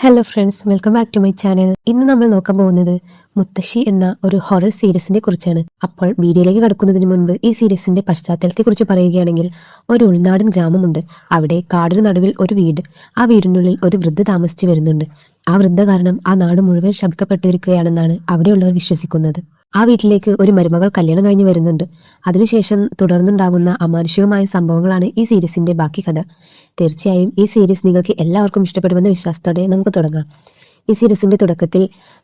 Hello friends, welcome back to my channel. ഇന്ന് നമ്മൾ നോക്കാൻ പോകുന്നത് മുത്തശ്ശി എന്ന ഒരു ഹൊറർ സീരീസിനെ കുറിച്ചാണ്. അപ്പോൾ വീഡിയോയിലേക്ക് കടക്കുന്നതിന് മുൻപ് ഈ സീരീസിന്റെ പശ്ചാത്തലത്തെ കുറിച്ച് പറയുകയാണെങ്കിൽ, ഒരു ഉൾനാടൻ ഗ്രാമമുണ്ട്. അവിടെ കാടിന് നടുവിൽ ഒരു വീട്. ആ വീടിനുള്ളിൽ ഒരു വൃദ്ധ താമസിച്ചു വരുന്നുണ്ട്. ആ വൃദ്ധ കാരണം ആ നാട് മുഴുവൻ ശപിക്കപ്പെട്ടിരിക്കുകയാണെന്നാണ് അവിടെയുള്ളവർ വിശ്വസിക്കുന്നത്. ആ വീട്ടിലേക്ക് ഒരു മരുമകൾ കല്യാണം കഴിഞ്ഞ് വരുന്നുണ്ട്. അതിനുശേഷം തുടർന്നുണ്ടാകുന്ന അമാനുഷികമായ സംഭവങ്ങളാണ് ഈ സീരീസിന്റെ ബാക്കി കഥ. തീർച്ചയായും ഈ സീരീസ് നിങ്ങൾക്ക് എല്ലാവർക്കും ഇഷ്ടപ്പെടുമെന്ന വിശ്വാസത്തോടെ നമുക്ക് തുടങ്ങാം. ഈ സീരീസിന്റെ തുടക്കത്തിൽ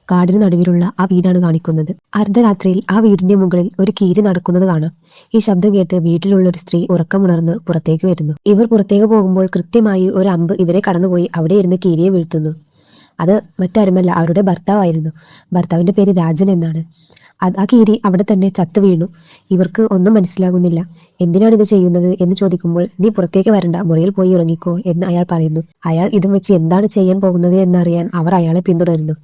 കാടിന് നടുവിലുള്ള ആ വീടാണ് കാണിക്കുന്നത്. അർദ്ധരാത്രിയിൽ ആ വീടിന്റെ മുകളിൽ ഒരു കീരി നടക്കുന്നത് കാണാം. ഈ ശബ്ദം കേട്ട് വീട്ടിലുള്ള ഒരു സ്ത്രീ ഉറക്കമുണർന്ന് പുറത്തേക്ക് വരുന്നു. ഇവർ പുറത്തേക്ക് പോകുമ്പോൾ കൃത്യമായി ഒരു അമ്പ് ഇവരെ കടന്നുപോയി അവിടെ ഇരുന്ന് കീരിയെ വീഴ്ത്തുന്നു. അത് മറ്റാരുമല്ല, അവരുടെ ഭർത്താവായിരുന്നു. ഭർത്താവിന്റെ പേര് രാജൻ എന്നാണ്. ആ കീരി അവിടെ തന്നെ ചത്തു വീണു. ഇവർക്ക് ഒന്നും മനസ്സിലാകുന്നില്ല. എന്തിനാണ് ഇത് ചെയ്യുന്നത് എന്ന് ചോദിക്കുമ്പോൾ, നീ പുറത്തേക്ക് വരണ്ട, മുറിയിൽ പോയി ഉറങ്ങിക്കോ എന്ന് അയാൾ പറയുന്നു. അയാൾ ഇതും വെച്ച് എന്താണ് ചെയ്യാൻ പോകുന്നത് എന്നറിയാൻ അവർ അയാളെ പിന്തുടരുന്നു.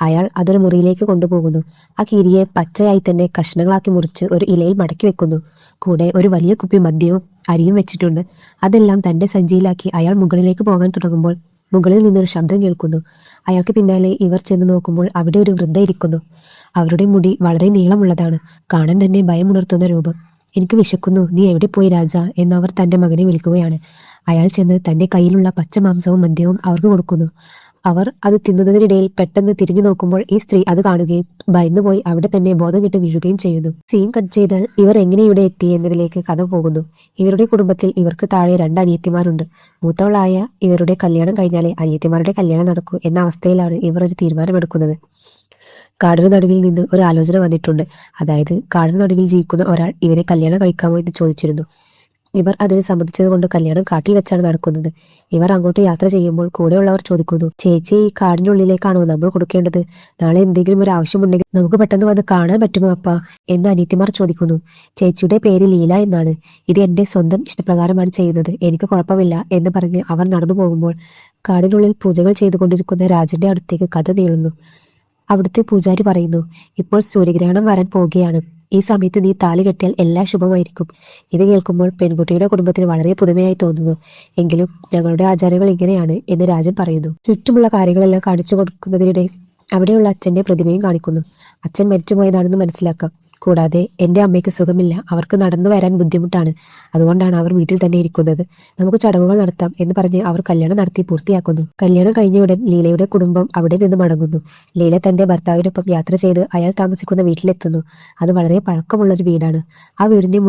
അയാൾ അതൊരു മുറിയിലേക്ക് കൊണ്ടുപോകുന്നു. ആ കീരിയെ പച്ചയായി തന്നെ കഷ്ണങ്ങളാക്കി മുറിച്ച് ഒരു ഇലയിൽ മടക്കി വെക്കുന്നു. കൂടെ ഒരു വലിയ കുപ്പി മദ്യവും അരിയും വെച്ചിട്ടുണ്ട്. അതെല്ലാം തന്റെ സഞ്ചിയിലാക്കി അയാൾ മുകളിലേക്ക് പോകാൻ തുടങ്ങുമ്പോൾ മുകളിൽ നിന്നൊരു ശബ്ദം കേൾക്കുന്നു. അയാൾക്ക് പിന്നാലെ ഇവർ ചെന്ന് നോക്കുമ്പോൾ അവിടെ ഒരു വൃദ്ധ ഇരിക്കുന്നു. അവരുടെ മുടി വളരെ നീളമുള്ളതാണ്. കാണാൻ തന്നെ ഭയമുണർത്തുന്ന രൂപം. എനിക്ക് വിശക്കുന്നു, നീ എവിടെ പോയി രാജ എന്നവർ തന്റെ മകനെ വിളിക്കുകയാണ്. അയാൾ ചെന്ന് തന്റെ കയ്യിലുള്ള പച്ചമാംസവും മദ്യവും അവർക്ക് കൊടുക്കുന്നു. അവർ അത് തിന്നുന്നതിനിടയിൽ പെട്ടെന്ന് തിരിഞ്ഞു നോക്കുമ്പോൾ ഈ സ്ത്രീ അത് കാണുകയും ഭയന്നുപോയി അവിടെ തന്നെ ബോധം കെട്ട് വീഴുകയും ചെയ്യുന്നു. സീൻ കട്ട് ചെയ്താൽ ഇവർ എങ്ങനെ ഇവിടെ എത്തി എന്നതിലേക്ക് കഥ പോകുന്നു. ഇവരുടെ കുടുംബത്തിൽ ഇവർക്ക് താഴെ 2 അനിയത്തിമാരുണ്ട്. മൂത്തവളായ ഇവരുടെ കല്യാണം കഴിഞ്ഞാലേ അനിയത്തിമാരുടെ കല്യാണം നടക്കൂ എന്ന അവസ്ഥയിലാണ് ഇവർ ഒരു തീരുമാനമെടുക്കുന്നത്. കാടിന് നടുവിൽ നിന്ന് ഒരു ആലോചന വന്നിട്ടുണ്ട്. അതായത് കാടിന് നടുവിൽ ജീവിക്കുന്ന ഒരാൾ ഇവരെ കല്യാണം കഴിക്കാമോ എന്ന് ചോദിച്ചിരുന്നു. ഇവർ അതിന് സമ്മതിച്ചത് കൊണ്ട് കല്യാണം കാട്ടിൽ വെച്ചാണ് നടക്കുന്നത്. ഇവർ അങ്ങോട്ട് യാത്ര ചെയ്യുമ്പോൾ കൂടെയുള്ളവർ ചോദിക്കുന്നു, ചേച്ചി ഈ കാടിനുള്ളിലേക്കാണോ നമ്മൾ കൊടുക്കേണ്ടത്? നാളെ എന്തെങ്കിലും ഒരു ആവശ്യമുണ്ടെങ്കിൽ നമുക്ക് പെട്ടെന്ന് വന്ന് കാണാൻ പറ്റുമോ അപ്പ എന്ന് അനിയത്തിമാർ ചോദിക്കുന്നു. ചേച്ചിയുടെ പേര് ലീല എന്നാണ്. ഇത് എന്റെ സ്വന്തം ഇഷ്ടപ്രകാരമാണ് ചെയ്യുന്നത്, എനിക്ക് കുഴപ്പമില്ല എന്ന് പറഞ്ഞ് അവർ നടന്നു പോകുമ്പോൾ കാടിനുള്ളിൽ പൂജകൾ ചെയ്തുകൊണ്ടിരിക്കുന്ന രാജന്റെ അടുത്തേക്ക് കഥ നീളുന്നു. അവിടുത്തെ പൂജാരി പറയുന്നു, ഇപ്പോൾ സൂര്യഗ്രഹണം വരാൻ പോവുകയാണ്. ഈ സമയത്ത് നീ താലി കെട്ടിയാൽ എല്ലാം ശുഭമായിരിക്കും. ഇത് കേൾക്കുമ്പോൾ പെൺകുട്ടിയുടെ കുടുംബത്തിന് വളരെ പുതുമയായി തോന്നുന്നു. എങ്കിലും ഞങ്ങളുടെ ആചാരങ്ങൾ ഇങ്ങനെയാണ് എന്ന് രാജൻ പറയുന്നു. ചുറ്റുമുള്ള കാര്യങ്ങളെല്ലാം കാണിച്ചു കൊടുക്കുന്നതിനിടെ അവിടെയുള്ള അച്ഛന്റെ പ്രതിമയും കാണിക്കുന്നു. അച്ഛൻ മരിച്ചുപോയതാണെന്ന് മനസ്സിലാക്കാം. കൂടാതെ എൻ്റെ അമ്മയ്ക്ക് സുഖമില്ല, അവർക്ക് നടന്നു വരാൻ ബുദ്ധിമുട്ടാണ്, അതുകൊണ്ടാണ് അവർ വീട്ടിൽ തന്നെ ഇരിക്കുന്നത്. നമുക്ക് ചടങ്ങുകൾ നടത്താം എന്ന് പറഞ്ഞ് അവർ കല്യാണം നടത്തി പൂർത്തിയാക്കുന്നു. കല്യാണം കഴിഞ്ഞ ഉടൻ ലീലയുടെ കുടുംബം അവിടെ നിന്ന് മടങ്ങുന്നു. ലീല തന്റെ ഭർത്താവിനൊപ്പം യാത്ര ചെയ്ത് അയാൾ താമസിക്കുന്ന വീട്ടിലെത്തുന്നു. അത് വളരെ പഴക്കമുള്ളൊരു വീടാണ്. ആ വീടിന്റെ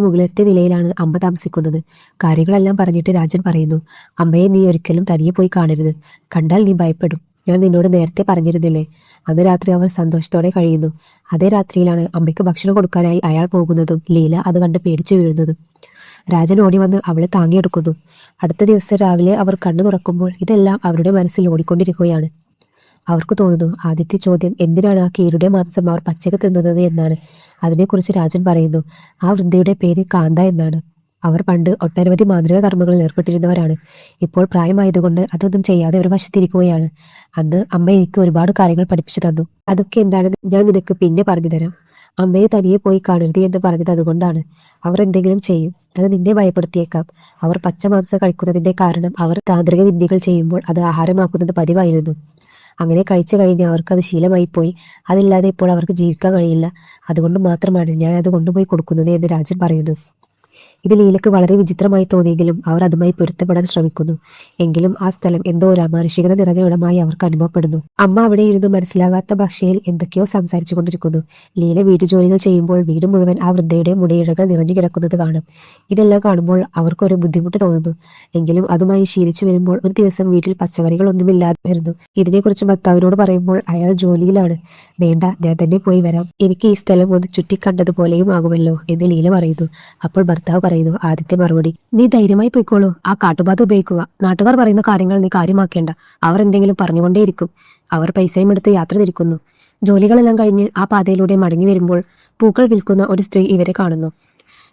മുകളിലത്തെ നിലയിലാണ് അമ്മ താമസിക്കുന്നത്. കാര്യങ്ങളെല്ലാം പറഞ്ഞിട്ട് രാജൻ പറയുന്നു, അമ്മയെ നീ ഒരിക്കലും തനിയെ പോയി കാണരുത്, കണ്ടാൽ നീ ഭയപ്പെടും. ഞാൻ നിന്നോട് നേരത്തെ പറഞ്ഞിരുന്നില്ലേ. അന്ന് രാത്രി അവർ സന്തോഷത്തോടെ കഴിയുന്നു. അതേ രാത്രിയിലാണ് അമ്മയ്ക്ക് ഭക്ഷണം കൊടുക്കാനായി അയാൾ പോകുന്നതും ലീല അത് കണ്ട് പേടിച്ചു വീഴുന്നതും. രാജൻ ഓടി വന്ന് അവളെ താങ്ങിയെടുക്കുന്നു. അടുത്ത ദിവസം രാവിലെ അവർ കണ്ണു തുറക്കുമ്പോൾ ഇതെല്ലാം അവരുടെ മനസ്സിൽ ഓടിക്കൊണ്ടിരിക്കുകയാണ്. അവർക്ക് തോന്നുന്നു, ആദ്യത്തെ ചോദ്യം എന്തിനാണ് ആ കീരിയുടെ മാംസം അവർ പച്ചക്ക് തിന്നുന്നത് എന്നാണ്. അതിനെക്കുറിച്ച് രാജൻ പറയുന്നു, ആ വൃദ്ധയുടെ പേര് കാന്ത എന്നാണ്. അവർ പണ്ട് ഒട്ടനവധി മാന്ത്രിക കർമ്മങ്ങളിൽ ഏർപ്പെട്ടിരുന്നവരാണ്. ഇപ്പോൾ പ്രായമായതുകൊണ്ട് അതൊന്നും ചെയ്യാതെ ഒരു വശത്തിരിക്കുകയാണ്. അന്ന് അമ്മ എനിക്ക് ഒരുപാട് കാര്യങ്ങൾ പഠിപ്പിച്ചു തന്നു. അതൊക്കെ എന്താണെന്ന് ഞാൻ നിനക്ക് പിന്നെ പറഞ്ഞു തരാം. അമ്മയെ തനിയെ പോയി കാണരുത് എന്ന് പറഞ്ഞത് അതുകൊണ്ടാണ്. അവർ എന്തെങ്കിലും ചെയ്യും, അത് നിന്നെ ഭയപ്പെടുത്തിയേക്കാം. അവർ പച്ചമാംസം കഴിക്കുന്നതിന്റെ കാരണം അവർ താന്ത്രിക വിദ്യകൾ ചെയ്യുമ്പോൾ അത് ആഹാരമാക്കുന്നത് പതിവായിരുന്നു. അങ്ങനെ കഴിച്ചു കഴിഞ്ഞ് അവർക്ക് അത് ശീലമായി പോയി. അതില്ലാതെ ഇപ്പോൾ അവർക്ക് ജീവിക്കാൻ കഴിയില്ല. അതുകൊണ്ട് മാത്രമാണ് ഞാൻ അത് കൊണ്ടുപോയി കൊടുക്കുന്നത് എന്ന് രാജൻ പറയുന്നു. ഇത് ലീലയ്ക്ക് വളരെ വിചിത്രമായി തോന്നിയെങ്കിലും അവർ അതുമായി പൊരുത്തപ്പെടാൻ ശ്രമിക്കുന്നു. എങ്കിലും ആ സ്ഥലം എന്തോ ഒരു അമാനുഷികത നിറഞ്ഞ ഇടമായി അവർക്ക് അനുഭവപ്പെടുന്നു. അമ്മ അവിടെ ഇരുന്ന് മനസ്സിലാകാത്ത ഭാഷയിൽ എന്തൊക്കെയോ സംസാരിച്ചു കൊണ്ടിരിക്കുന്നു. ലീല വീട്ടുജോലികൾ ചെയ്യുമ്പോൾ വീട് മുഴുവൻ ആ വൃദ്ധയുടെ മുടിയിഴകൾ നിറഞ്ഞു കിടക്കുന്നത് കാണും. ഇതെല്ലാം കാണുമ്പോൾ അവർക്കൊരു ബുദ്ധിമുട്ട് തോന്നുന്നു. എങ്കിലും അതുമായി ശീലിച്ചു വരുമ്പോൾ ഒരു ദിവസം വീട്ടിൽ പച്ചക്കറികളൊന്നുമില്ലാതെ വരുന്നു. ഇതിനെക്കുറിച്ച് ഭർത്താവിനോട് പറയുമ്പോൾ അയാൾ ജോലിയിലാണ്. വേണ്ട, ഞാൻ തന്നെ പോയി വരാം, എനിക്ക് ഈ സ്ഥലം ഒന്ന് ചുറ്റിക്കണ്ടതുപോലെയും ആകുമല്ലോ എന്ന് ലീല പറയുന്നു. അപ്പോൾ ഭർത്താവ് പറയുന്നു, ആദ്യത്തെ മറുപടി, നീ ധൈര്യമായി പോയിക്കോളൂ, ആ കാട്ടുപാത ഉപയോഗിക്കുക. നാട്ടുകാർ പറയുന്ന കാര്യങ്ങൾ നീ കാര്യമാക്കേണ്ട, അവർ എന്തെങ്കിലും പറഞ്ഞുകൊണ്ടേയിരിക്കും. അവർ പൈസയും എടുത്ത് യാത്ര തിരിക്കുന്നു. ജോലികളെല്ലാം കഴിഞ്ഞ് ആ പാതയിലൂടെ മടങ്ങി വരുമ്പോൾ പൂക്കൾ വിൽക്കുന്ന ഒരു സ്ത്രീ ഇവരെ കാണുന്നു.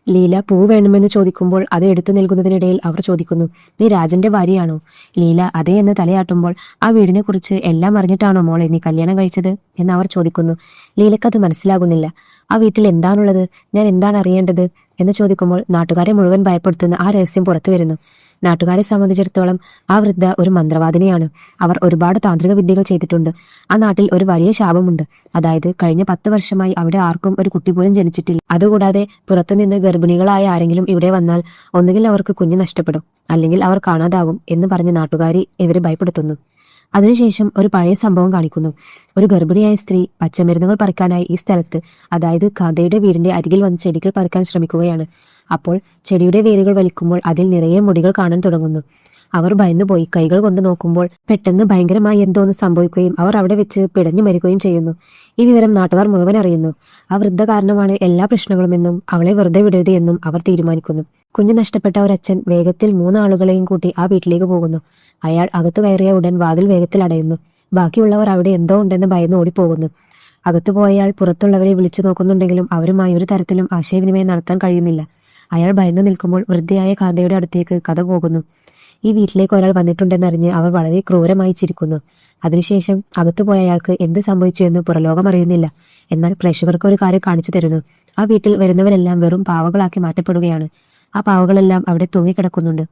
ലീല പൂ വേണമെന്ന് ചോദിക്കുമ്പോൾ അത് എടുത്തു നൽകുന്നതിനിടയിൽ അവർ ചോദിക്കുന്നു, നീ രാജന്റെ ഭാര്യയാണോ? ലീല അതേ എന്ന് തലയാട്ടുമ്പോൾ, ആ വീടിനെ കുറിച്ച് എല്ലാം അറിഞ്ഞിട്ടാണോ മോളെ നീ കല്യാണം കഴിച്ചത് എന്ന് അവർ ചോദിക്കുന്നു. ലീലക്കത് മനസ്സിലാകുന്നില്ല. ആ വീട്ടിൽ എന്താണുള്ളത്, ഞാൻ എന്താണ് അറിയേണ്ടത് എന്ന് ചോദിക്കുമ്പോൾ നാട്ടുകാരെ മുഴുവൻ ഭയപ്പെടുത്തുന്ന ആ രഹസ്യം പുറത്തു വരുന്നു. നാട്ടുകാരെ സംബന്ധിച്ചിടത്തോളം ആ വൃദ്ധ ഒരു മന്ത്രവാദിനിയാണ്. അവർ ഒരുപാട് താന്ത്രിക വിദ്യകൾ ചെയ്തിട്ടുണ്ട്. ആ നാട്ടിൽ ഒരു വലിയ ശാപമുണ്ട്. അതായത് കഴിഞ്ഞ 10 വർഷമായി അവിടെ ആർക്കും ഒരു കുട്ടി പോലും ജനിച്ചിട്ടില്ല. അതുകൂടാതെ പുറത്തുനിന്ന് ഗർഭിണികളായ ആരെങ്കിലും ഇവിടെ വന്നാൽ ഒന്നുകിൽ അവർക്ക് കുഞ്ഞ് നഷ്ടപ്പെടും, അല്ലെങ്കിൽ അവർ കാണാതാകും എന്ന് പറഞ്ഞ് നാട്ടുകാരി ഇവരെ ഭയപ്പെടുത്തുന്നു. അതിനുശേഷം ഒരു പഴയ സംഭവം കാണിക്കുന്നു. ഒരു ഗർഭിണിയായ സ്ത്രീ പച്ചമരുന്നുകൾ പറിക്കാനായി ഈ സ്ഥലത്ത്, അതായത് കാന്തയുടെ വീടിന്റെ അരികിൽ വന്ന് ചെടികൾ പറിക്കാൻ ശ്രമിക്കുകയാണ്. അപ്പോൾ ചെടിയുടെ വേരുകൾ വലിക്കുമ്പോൾ അതിൽ നിറയെ മുടികൾ കാണാൻ തുടങ്ങുന്നു. അവർ ഭയന്നുപോയി കൈകൾ കൊണ്ട് നോക്കുമ്പോൾ പെട്ടെന്ന് ഭയങ്കരമായി എന്തോന്ന് സംഭവിക്കുകയും അവർ അവിടെ വെച്ച് പിടഞ്ഞു മരിക്കുകയും ചെയ്യുന്നു. ഈ വിവരം നാട്ടുകാർ മുഴുവൻ അറിയുന്നു. ആ വൃദ്ധ കാരണമാണ് എല്ലാ പ്രശ്നങ്ങളുമെന്നും അവളെ വെറുതെ വിടരുത് എന്നും അവർ തീരുമാനിക്കുന്നു. കുഞ്ഞ് നഷ്ടപ്പെട്ട ഒരച്ഛൻ വേഗത്തിൽ 3 ആളുകളെയും കൂട്ടി ആ വീട്ടിലേക്ക് പോകുന്നു. അയാൾ അകത്തു കയറിയ ഉടൻ വാതിൽ വേഗത്തിൽ അടയുന്നു. ബാക്കിയുള്ളവർ അവിടെ എന്തോ ഉണ്ടെന്ന് ഭയന്ന് ഓടിപ്പോകുന്നു. അകത്തു പോയയാൾ പുറത്തുള്ളവരെ വിളിച്ചു നോക്കുന്നുണ്ടെങ്കിലും അവരുമായി ഒരു തരത്തിലും ആശയവിനിമയം നടത്താൻ കഴിയുന്നില്ല. അയാൾ ഭയന്നു നിൽക്കുമ്പോൾ വൃദ്ധയായ കാന്തയുടെ അടുത്തേക്ക് കഥ പോകുന്നു. ഈ വീട്ടിലേക്ക് ഒരാൾ വന്നിട്ടുണ്ടെന്നറിഞ്ഞ് അവർ വളരെ ക്രൂരമായി ചിരിക്കുന്നു. അതിനുശേഷം അകത്തുപോയ അയാൾക്ക് എന്ത് സംഭവിച്ചു എന്ന് പുറലോകം അറിയുന്നില്ല. എന്നാൽ പ്രേക്ഷകർക്ക് ഒരു കാര്യം കാണിച്ചു തരുന്നു. ആ വീട്ടിൽ വരുന്നവരെല്ലാം വെറും പാവകളാക്കി മാറ്റപ്പെടുകയാണ്. ആ പാവകളെല്ലാം അവിടെ തൂങ്ങിക്കിടക്കുന്നുണ്ട്.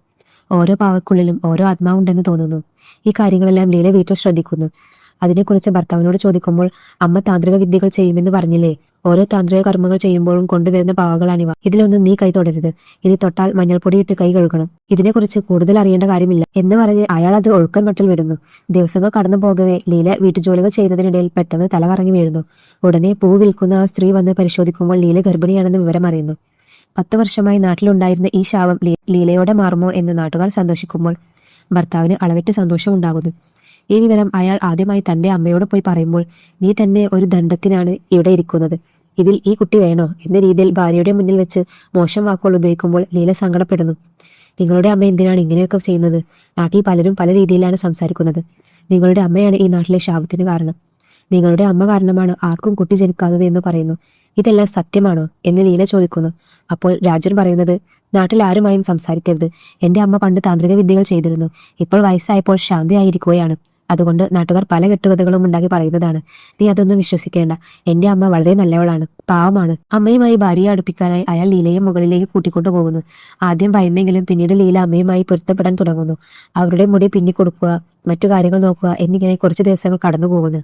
ഓരോ പാവക്കുള്ളിലും ഓരോ ആത്മാവുണ്ടെന്ന് തോന്നുന്നു. ഈ കാര്യങ്ങളെല്ലാം ലീല വീട്ടിൽ ശ്രദ്ധിക്കുന്നു. അതിനെക്കുറിച്ച് ഭർത്താവിനോട് ചോദിക്കുമ്പോൾ, അമ്മ താന്ത്രിക വിദ്യകൾ ചെയ്യുമെന്ന് പറഞ്ഞില്ലേ? ഓരോ താന്ത്രിക കർമ്മങ്ങൾ ചെയ്യുമ്പോഴും കൊണ്ടുവരുന്ന പാവകളാണിവ. ഇതിലൊന്നും നീ കൈ തൊടരുത്. ഇനി തൊട്ടാൽ മഞ്ഞൾപ്പൊടിയിട്ട് കൈ കഴുകണം. ഇതിനെക്കുറിച്ച് കൂടുതൽ അറിയേണ്ട കാര്യമില്ല എന്ന് പറഞ്ഞ് അയാൾ അത് ഒഴുക്കൻ മട്ടിൽ വിടുന്നു. ദിവസങ്ങൾ കടന്നു പോകവേ ലീല വീട്ടുജോലികൾ ചെയ്യുന്നതിനിടയിൽ പെട്ടെന്ന് തല കറങ്ങി വീഴുന്നു. ഉടനെ പൂ വിൽക്കുന്ന ആ സ്ത്രീ വന്ന് പരിശോധിക്കുമ്പോൾ ലീല ഗർഭിണിയാണെന്ന് വിവരം അറിയുന്നു. 10 വർഷമായി നാട്ടിലുണ്ടായിരുന്ന ഈ ശാപം ലീലയോടെ മാറുമോ എന്ന് നാട്ടുകാർ സന്തോഷിക്കുമ്പോൾ ഭർത്താവിന് അളവറ്റ് സന്തോഷമുണ്ടാകുന്നു. ഈ വിവരം അയാൾ ആദ്യമായി തന്റെ അമ്മയോട് പോയി പറയുമ്പോൾ, നീ തന്നെ ഒരു ദണ്ഡത്തിനാണ് ഇവിടെ ഇരിക്കുന്നത്, ഇതിൽ ഈ കുട്ടി വേണോ എന്ന രീതിയിൽ ഭാര്യയുടെ മുന്നിൽ വെച്ച് മോശം വാക്കുകൾ ഉപയോഗിക്കുമ്പോൾ ലീല സങ്കടപ്പെടുന്നു. നിങ്ങളുടെ അമ്മ എന്തിനാണ് ഇങ്ങനെയൊക്കെ ചെയ്യുന്നത്? നാട്ടിൽ പലരും പല രീതിയിലാണ് സംസാരിക്കുന്നത്. നിങ്ങളുടെ അമ്മയാണ് ഈ നാട്ടിലെ ശാപത്തിന് കാരണം. നിങ്ങളുടെ അമ്മ കാരണമാണ് ആർക്കും കുട്ടി ജനിക്കാത്തത് എന്ന് പറയുന്നു. ഇതെല്ലാം സത്യമാണോ എന്ന് ലീല ചോദിക്കുന്നു. അപ്പോൾ രാജൻ പറയുന്നത്, നാട്ടിൽ ആരുമായും സംസാരിക്കരുത്. എന്റെ അമ്മ പണ്ട് താന്ത്രിക വിദ്യകൾ ചെയ്തിരുന്നു. ഇപ്പോൾ വയസ്സായപ്പോൾ ശാന്തിയായിരിക്കുകയാണ്. അതുകൊണ്ട് നാട്ടുകാർ പല കെട്ടുകഥകളും ഉണ്ടാക്കി പറയുന്നതാണ്. നീ അതൊന്നും വിശ്വസിക്കേണ്ട. എന്റെ അമ്മ വളരെ നല്ലവളാണ്, പാവമാണ്. അമ്മയുമായി ഭാര്യയെ അടുപ്പിക്കാനായി അയാൾ ലീലയെ മുകളിലേക്ക് കൂട്ടിക്കൊണ്ടു പോകുന്നു. ആദ്യം ഭയന്നെങ്കിലും പിന്നീട് ലീല അമ്മയുമായി പൊരുത്തപ്പെടാൻ തുടങ്ങുന്നു. അവരുടെ മുടി പിന്നിക്കൊടുക്കുക, മറ്റു കാര്യങ്ങൾ നോക്കുക എന്നിങ്ങനെ കുറച്ചു ദിവസങ്ങൾ കടന്നു പോകുന്നു.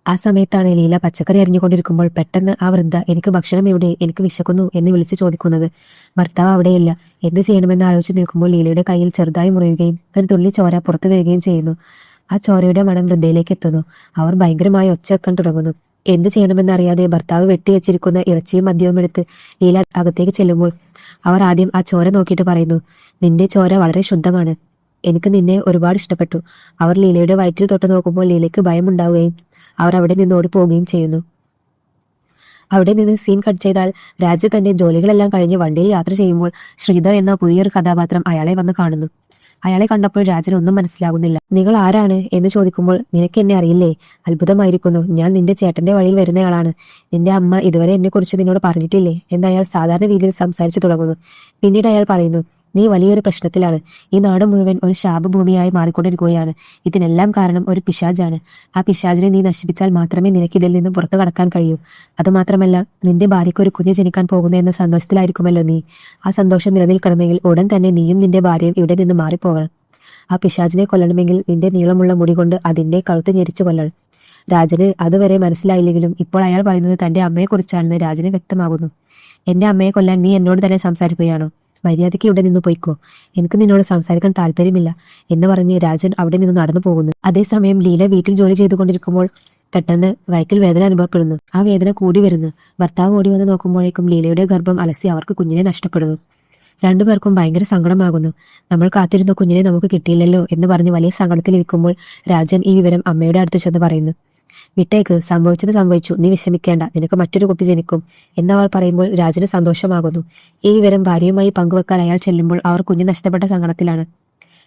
ആ സമയത്താണ് ലീല പച്ചക്കറി അരിഞ്ഞുകൊണ്ടിരിക്കുമ്പോൾ പെട്ടെന്ന് ആ വൃദ്ധ, എനിക്ക് ഭക്ഷണം എവിടെ, എനിക്ക് വിശക്കുന്നു എന്ന് വിളിച്ചു ചോദിക്കുന്നത്. ഭർത്താവ് അവിടെയില്ല. എന്ത് ചെയ്യണമെന്ന് ആലോചിച്ച് നിൽക്കുമ്പോൾ ലീലയുടെ കയ്യിൽ ചെറുതായി മുറിയുകയും ഒരു തുള്ളി ചോര പുറത്തു വരികയും ചെയ്യുന്നു. ആ ചോരയുടെ മണം വൃദ്ധയിലേക്ക് എത്തുന്നു. അവർ ഭയങ്കരമായി ഒച്ച വെക്കാൻ തുടങ്ങുന്നു. എന്ത് ചെയ്യണമെന്നറിയാതെ ഭർത്താവ് വെട്ടിവെച്ചിരിക്കുന്ന ഇറച്ചിയും മദ്യവും എടുത്ത് ലീല അകത്തേക്ക് ചെല്ലുമ്പോൾ അവർ ആദ്യം ആ ചോര നോക്കിയിട്ട് പറയുന്നു, നിന്റെ ചോര വളരെ ശുദ്ധമാണ്, എനിക്ക് നിന്നെ ഒരുപാട് ഇഷ്ടപ്പെട്ടു. അവർ ലീലയുടെ വയറ്റിൽ തൊട്ട് നോക്കുമ്പോൾ ലീലയ്ക്ക് ഭയമുണ്ടാവുകയും അവർ അവിടെ നിന്ന് ഓടിപ്പോവുകയും ചെയ്യുന്നു. അവിടെ നിന്ന് സീൻ കട്ട് ചെയ്താൽ രാജ് തന്റെ ജോലികളെല്ലാം കഴിഞ്ഞ് വണ്ടിയിൽ യാത്ര ചെയ്യുമ്പോൾ ശ്രീധർ എന്ന പുതിയൊരു കഥാപാത്രം അയാളെ വന്ന് കാണുന്നു. അയാളെ കണ്ടപ്പോൾ രാജന് ഒന്നും മനസ്സിലാകുന്നില്ല. നിങ്ങൾ ആരാണ് എന്ന് ചോദിക്കുമ്പോൾ, നിനക്ക് എന്നെ അറിയില്ലേ? അത്ഭുതമായിരിക്കുന്നു. ഞാൻ നിന്റെ ചേട്ടന്റെ വഴിയിൽ വരുന്നയാളാണ്. നിന്റെ അമ്മ ഇതുവരെ എന്നെക്കുറിച്ച് നിന്നോട് പറഞ്ഞിട്ടില്ലേ എന്ന് അയാൾ സാധാരണ രീതിയിൽ സംസാരിച്ചു തുടങ്ങുന്നു. പിന്നീട് അയാൾ പറയുന്നു, നീ വലിയൊരു പ്രശ്നത്തിലാണ്. ഈ നാട് മുഴുവൻ ഒരു ശാപഭൂമിയായി മാറിക്കൊണ്ടിരിക്കുകയാണ്. ഇതിനെല്ലാം കാരണം ഒരു പിശാചാണ്. ആ പിശാചിനെ നീ നശിപ്പിച്ചാൽ മാത്രമേ നിനക്ക് ഇതിൽ നിന്ന് പുറത്തു കടക്കാൻ കഴിയൂ. അതുമാത്രമല്ല, നിന്റെ ഭാര്യയ്ക്ക് ഒരു കുഞ്ഞ് ജനിക്കാൻ പോകുന്നു എന്ന സന്തോഷത്തിലായിരിക്കുമല്ലോ നീ. ആ സന്തോഷം നിലനിൽക്കണമെങ്കിൽ ഉടൻ തന്നെ നീയും നിന്റെ ഭാര്യയും ഇവിടെ നിന്ന് മാറിപ്പോകണം. ആ പിശാചിനെ കൊല്ലണമെങ്കിൽ നിന്റെ നീളമുള്ള മുടി കൊണ്ട് അതിന്റെ കഴുത്ത് ഞെരിച്ചു കൊല്ലണം. രാജന് അതുവരെ മനസ്സിലായില്ലെങ്കിലും ഇപ്പോൾ അയാൾ പറയുന്നത് തന്റെ അമ്മയെക്കുറിച്ചാണെന്ന് രാജന് വ്യക്തമാകുന്നു. എന്റെ അമ്മയെ കൊല്ലാൻ നീ എന്നോട് തന്നെ സംസാരിക്കുകയാണോ? മര്യാദയ്ക്ക് ഇവിടെ നിന്ന് പോയിക്കോ, എനിക്ക് നിന്നോട് സംസാരിക്കാൻ താല്പര്യമില്ല എന്ന് പറഞ്ഞ് രാജൻ അവിടെ നിന്ന് നടന്നു പോകുന്നു. അതേസമയം ലീല വീട്ടിൽ ജോലി ചെയ്തുകൊണ്ടിരിക്കുമ്പോൾ പെട്ടെന്ന് വയറ്റിൽ വേദന അനുഭവപ്പെടുന്നു. ആ വേദന കൂടി വരുന്നു. ഭർത്താവ് ഓടി വന്ന് നോക്കുമ്പോഴേക്കും ലീലയുടെ ഗർഭം അലസി അവർക്ക് കുഞ്ഞിനെ നഷ്ടപ്പെടുന്നു. രണ്ടുപേർക്കും ഭയങ്കര സങ്കടമാകുന്നു. നമ്മൾ കാത്തിരുന്ന കുഞ്ഞിനെ നമുക്ക് കിട്ടിയില്ലല്ലോ എന്ന് പറഞ്ഞ് വലിയ സങ്കടത്തിലിരിക്കുമ്പോൾ രാജൻ ഈ വിവരം അമ്മയുടെ അടുത്ത് ചെന്ന് പറയുന്നു. വിട്ടേക്ക്, സംഭവിച്ചത് സംഭവിച്ചു, നീ വിഷമിക്കേണ്ട, നിനക്ക് മറ്റൊരു കുട്ടി ജനിക്കും എന്നവർ പറയുമ്പോൾ രാജന് സന്തോഷമാകുന്നു. ഈ വിവരം ഭാര്യയുമായി പങ്കുവെക്കാൻ അയാൾ ചെല്ലുമ്പോൾ അവർ കുഞ്ഞ് നഷ്ടപ്പെട്ട സങ്കടത്തിലാണ്.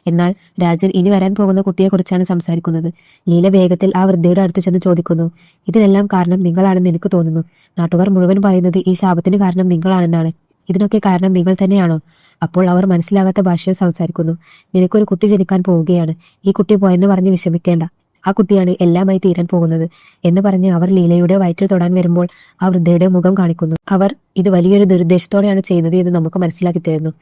എന്നാൽ രാജൻ ഇനി വരാൻ പോകുന്ന കുട്ടിയെക്കുറിച്ചാണ് സംസാരിക്കുന്നത്. ലീല വേഗത്തിൽ ആ വൃദ്ധയുടെ അടുത്ത് ചെന്ന് ചോദിക്കുന്നു, ഇതിനെല്ലാം കാരണം നിങ്ങളാണെന്ന് എനിക്ക് തോന്നുന്നു. നാട്ടുകാർ മുഴുവൻ പറയുന്നത് ഈ ശാപത്തിന് കാരണം നിങ്ങളാണെന്നാണ്. ഇതിനൊക്കെ കാരണം നിങ്ങൾ തന്നെയാണോ? അപ്പോൾ അവർ മനസ്സിലാകാത്ത ഭാഷയിൽ സംസാരിക്കുന്നു. നിനക്കൊരു കുട്ടി ജനിക്കാൻ പോവുകയാണ്. ഈ കുട്ടി പോയെന്ന് പറഞ്ഞ് വിഷമിക്കേണ്ട, ആ കുട്ടിയാണ് എല്ലാമായി തീരാൻ പോകുന്നത് എന്ന് പറഞ്ഞ് അവർ ലീലയുടെ വയറ്റിൽ തൊടാൻ വരുമ്പോൾ ആ വൃദ്ധയുടെ മുഖം കാണിക്കുന്നു. അവർ ഇത് വലിയൊരു ദുരുദ്ദേശത്തോടെയാണ് ചെയ്യുന്നത് എന്ന് നമുക്ക് മനസ്സിലാക്കി തരുന്നു.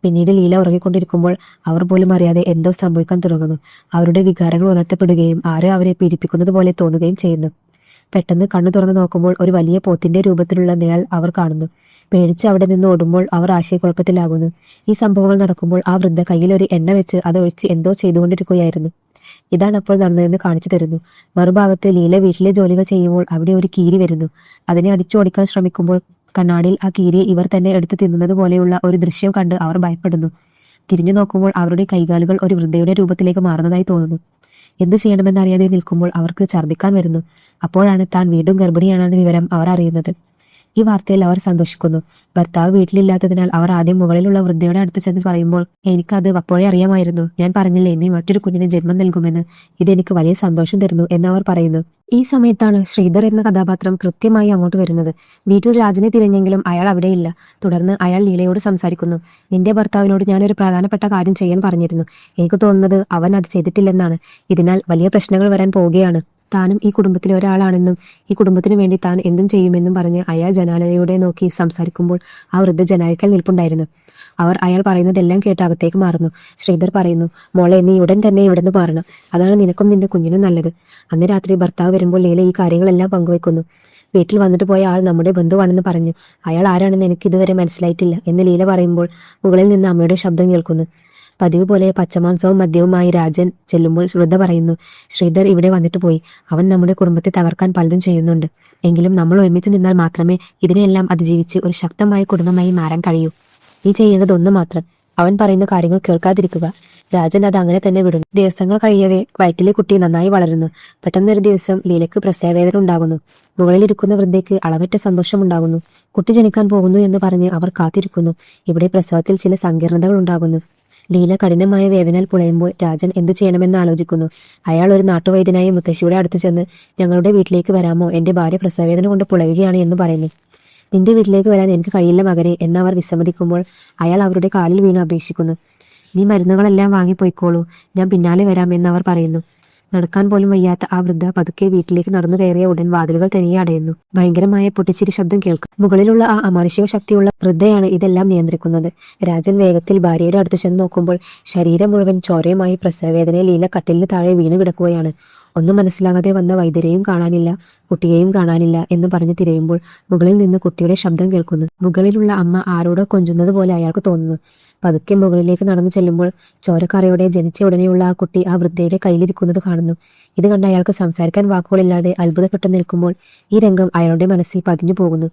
പിന്നീട് ലീല ഉറങ്ങിക്കൊണ്ടിരിക്കുമ്പോൾ അവർ പോലും അറിയാതെ എന്തോ സംഭവിക്കാൻ തുടങ്ങുന്നു. അവരുടെ വികാരങ്ങൾ ഉണർത്തപ്പെടുകയും ആരോ അവരെ പീഡിപ്പിക്കുന്നത് പോലെ തോന്നുകയും ചെയ്യുന്നു. പെട്ടെന്ന് കണ്ണു തുറന്നു നോക്കുമ്പോൾ ഒരു വലിയ പോത്തിന്റെ രൂപത്തിലുള്ള നിഴൽ അവർ കാണുന്നു. പേടിച്ച് അവിടെ നിന്ന് ഓടുമ്പോൾ അവർ ആശയക്കുഴപ്പത്തിലാകുന്നു. ഈ സംഭവങ്ങൾ നടക്കുമ്പോൾ ആ വൃദ്ധ കയ്യിൽ ഒരു എണ്ണ വെച്ച് അത് ഒഴിച്ച് എന്തോ ചെയ്തുകൊണ്ടിരിക്കുകയായിരുന്നു. ഇതാണ് അപ്പോൾ നടന്നതെന്ന് കാണിച്ചു തരുന്നു. മറുഭാഗത്ത് ലീല വീട്ടിലെ ജോലികൾ ചെയ്യുമ്പോൾ അവിടെ ഒരു കീരി വരുന്നു. അതിനെ അടിച്ചോടിക്കാൻ ശ്രമിക്കുമ്പോൾ കണ്ണാടിയിൽ ആ കീരിയെ ഇവർ തന്നെ എടുത്തു തിന്നുന്നത് പോലെയുള്ള ഒരു ദൃശ്യം കണ്ട് അവർ ഭയപ്പെടുന്നു. തിരിഞ്ഞു നോക്കുമ്പോൾ അവരുടെ കൈകാലുകൾ ഒരു വൃദ്ധയുടെ രൂപത്തിലേക്ക് മാറുന്നതായി തോന്നുന്നു. എന്തു ചെയ്യണമെന്നറിയാതെ നിൽക്കുമ്പോൾ അവർക്ക് ഛർദ്ദിക്കാൻ വരുന്നു. അപ്പോഴാണ് താൻ വീണ്ടും ഗർഭിണിയാണെന്ന വിവരം അവർ അറിയുന്നത്. ഈ വാർത്തയിൽ അവർ സന്തോഷിക്കുന്നു. ഭർത്താവ് വീട്ടിലില്ലാത്തതിനാൽ അവർ ആദ്യം മുകളിലുള്ള വൃദ്ധയുടെ അടുത്ത് ചെന്ന് പറയുമ്പോൾ, എനിക്കത് അപ്പോഴേ അറിയാമായിരുന്നു. ഞാൻ പറഞ്ഞില്ലേ നീ മറ്റൊരു കുഞ്ഞിന് ജന്മം നൽകുമെന്ന്. ഇതെനിക്ക് വലിയ സന്തോഷം തരുന്നു എന്നവർ പറയുന്നു. ഈ സമയത്താണ് ശ്രീധർ എന്ന കഥാപാത്രം കൃത്യമായി അങ്ങോട്ട് വരുന്നത്. വീട്ടിൽ രാജനെ തിരഞ്ഞെങ്കിലും അയാൾ അവിടെയില്ല. തുടർന്ന് അയാൾ ലീലയോട് സംസാരിക്കുന്നു. നിന്റെ ഭർത്താവിനോട് ഞാനൊരു പ്രധാനപ്പെട്ട കാര്യം ചെയ്യാൻ പറഞ്ഞിരുന്നു. എനിക്ക് തോന്നുന്നത് അവൻ അത് ചെയ്തിട്ടില്ലെന്നാണ്. ഇതിനാൽ വലിയ പ്രശ്നങ്ങൾ വരാൻ പോവുകയാണ്. താനും ഈ കുടുംബത്തിലെ ഒരാളാണെന്നും ഈ കുടുംബത്തിന് വേണ്ടി താൻ എന്തും ചെയ്യുമെന്നും പറഞ്ഞ് അയാൾ ജനാലയിലൂടെ നോക്കി സംസാരിക്കുമ്പോൾ ആ വൃദ്ധ ജനാലിക്കൽ നിൽപ്പുണ്ടായിരുന്നു. അവർ അയാൾ പറയുന്നതെല്ലാം കേട്ട് അകത്തേക്ക് മാറുന്നു. ശ്രീധർ പറയുന്നു, മോളെ നീ ഉടൻ തന്നെ ഇവിടുന്ന് മാറണം. അതാണ് നിനക്കും നിന്റെ കുഞ്ഞിനും നല്ലത്. അന്ന് രാത്രി ഭർത്താവ് വരുമ്പോൾ ലീല ഈ കാര്യങ്ങളെല്ലാം പങ്കുവെക്കുന്നു. വീട്ടിൽ വന്നിട്ട് പോയ ആൾ നമ്മുടെ ബന്ധുവാണെന്ന് പറഞ്ഞു. അയാൾ ആരാണെന്ന് എനിക്ക് ഇതുവരെ മനസ്സിലായിട്ടില്ല എന്ന് ലീല പറയുമ്പോൾ മുകളിൽ നിന്ന് അമ്മയുടെ ശബ്ദം കേൾക്കുന്നു. പതിവ് പോലെ പച്ചമാംസവും മദ്യവുമായി രാജൻ ചെല്ലുമ്പോൾ വൃദ്ധ പറയുന്നു, ശ്രീധർ ഇവിടെ വന്നിട്ട് പോയി. അവൻ നമ്മുടെ കുടുംബത്തെ തകർക്കാൻ പലതും ചെയ്യുന്നുണ്ട്. എങ്കിലും നമ്മൾ ഒരുമിച്ച് നിന്നാൽ മാത്രമേ ഇതിനെല്ലാം അതിജീവിച്ച് ഒരു ശക്തമായ കുടുംബമായി മാറാൻ കഴിയൂ. നീ ചെയ്യേണ്ടത് ഒന്ന് മാത്രം, അവൻ പറയുന്ന കാര്യങ്ങൾ കേൾക്കാതിരിക്കുക. രാജൻ അത് അങ്ങനെ തന്നെ വിടുന്നു. ദിവസങ്ങൾ കഴിയവേ വയറ്റിലെ കുട്ടി നന്നായി വളരുന്നു. പെട്ടെന്നൊരു ദിവസം ലീലയ്ക്ക് പ്രസവവേദന ഉണ്ടാകുന്നു. മുകളിലിരിക്കുന്ന വൃദ്ധയ്ക്ക് അളവറ്റ സന്തോഷമുണ്ടാകുന്നു. കുട്ടി ജനിക്കാൻ പോകുന്നു എന്ന് പറഞ്ഞ് അവർ കാത്തിരിക്കുന്നു. ഇവിടെ പ്രസവത്തിൽ ചില സങ്കീർണതകൾ ഉണ്ടാകുന്നു. ലീല കഠിനമായ വേദനയിൽ പുളയുമ്പോൾ രാജൻ എന്തു ചെയ്യണമെന്ന് ആലോചിക്കുന്നു. അയാൾ ഒരു നാട്ടുവൈദ്യനായ മുത്തശ്ശിയുടെ അടുത്ത് ചെന്ന്, ഞങ്ങളുടെ വീട്ടിലേക്ക് വരാമോ, എന്റെ ഭാര്യ പ്രസവവേദന കൊണ്ട് പുളയുകയാണ് എന്ന് പറയുന്നു. നിന്റെ വീട്ടിലേക്ക് വരാൻ എനിക്ക് കഴിയില്ല മകരെ എന്നവർ വിസമ്മതിക്കുമ്പോൾ അയാൾ അവരുടെ കാലിൽ വീണ് അപേക്ഷിക്കുന്നു. നീ മരുന്നുകളെല്ലാം വാങ്ങിപ്പോയിക്കോളൂ, ഞാൻ പിന്നാലെ വരാം എന്നവർ പറയുന്നു. നടക്കാൻ പോലും വയ്യാത്ത ആ വൃദ്ധ പതുക്കെ വീട്ടിലേക്ക് നടന്നു കയറിയ ഉടൻ വാതിലുകൾ തനിയെ അടയുന്നു. ഭയങ്കരമായ പൊട്ടിച്ചിരി ശബ്ദം കേൾക്കും. മുകളിലുള്ള ആ അമാനുഷിക ശക്തിയുള്ള വൃദ്ധയാണ് ഇതെല്ലാം നിയന്ത്രിക്കുന്നത്. രാജൻ വേഗത്തിൽ ഭാര്യയുടെ അടുത്ത് ചെന്ന് നോക്കുമ്പോൾ ശരീരം മുഴുവൻ ചോരയുമായി പ്രസവവേദനയിൽ ലീല കട്ടിലിന് താഴെ വീണു കിടക്കുകയാണ്. ഒന്നും മനസ്സിലാകാതെ വന്ന വൈദ്യരെയും കാണാനില്ല, കുട്ടിയെയും കാണാനില്ല എന്ന് പറഞ്ഞ് തിരയുമ്പോൾ മുകളിൽ നിന്ന് കുട്ടിയുടെ ശബ്ദം കേൾക്കുന്നു. മുകളിലുള്ള അമ്മ ആരോടോ കൊഞ്ചുന്നത് പോലെ അയാൾക്ക് തോന്നുന്നു. പതുക്കെ മുകളിലേക്ക് നടന്നു ചെല്ലുമ്പോൾ ചോരക്കറയോടെ ജനിച്ച ഉടനെയുള്ള ആ കുട്ടി ആ വൃദ്ധയുടെ കയ്യിലിരിക്കുന്നത് കാണുന്നു. ഇത് കണ്ട് അയാൾക്ക് സംസാരിക്കാൻ വാക്കുകളില്ലാതെ അത്ഭുതപ്പെട്ടു നിൽക്കുമ്പോൾ ഈ രംഗം അയാളുടെ മനസ്സിൽ പതിഞ്ഞു പോകുന്നു.